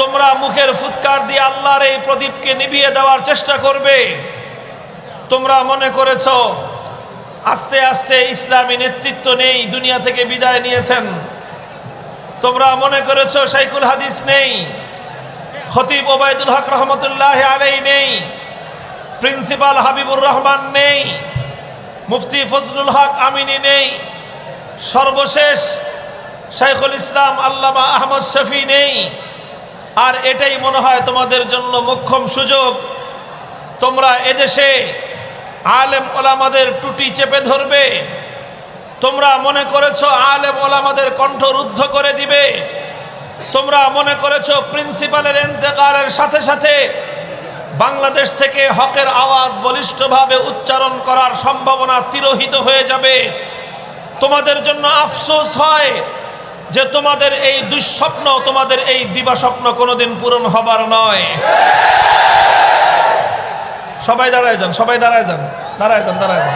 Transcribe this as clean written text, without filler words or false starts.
তোমরা মুখের ফুৎকার দিয়ে আল্লাহর এই প্রদীপকে নিভিয়ে দেওয়ার চেষ্টা করবে। তোমরা মনে করেছো আস্তে আস্তে ইসলামী নেতৃত্ব নেই, দুনিয়া থেকে বিদায় নিয়েছেন। তোমরা মনে করেছো শাইখুল হাদিস নেই, খতিব ওবায়দুল হক রহমতুল্লাহ আলাইহি নেই, প্রিন্সিপাল হাবিবুর রহমান নেই, মুফতি ফজলুল হক আমিনী নেই, সর্বশেষ শাইখুল ইসলাম আল্লামা আহমদ শফি নেই। আর এটাই মনে হয় তোমাদের জন্য মোক্ষম সুযোগ। তোমরা এদেশে আলেম ওলামাদের টুটি চেপে ধরবে। তোমরা মনে করেছো আলেম ওলামাদের কণ্ঠ রুদ্ধ করে দিবে। তোমরা মনে করেছো প্রিন্সিপালের ইন্তেকালের সাথে সাথে বাংলাদেশ থেকে হকের আওয়াজ বলিষ্ঠভাবে উচ্চারণ করার সম্ভাবনা তিরোহিত হয়ে যাবে। তোমাদের জন্য আফসোস হয় যে তোমাদের এই দুঃস্বপ্ন, তোমাদের এই দিবাস্বপ্ন কোনোদিন পূরণ হবার নয়। সবাই দাঁড়ায় যান, সবাই দাঁড়ায় যান, দাঁড়ায় যান, দাঁড়ায় যান।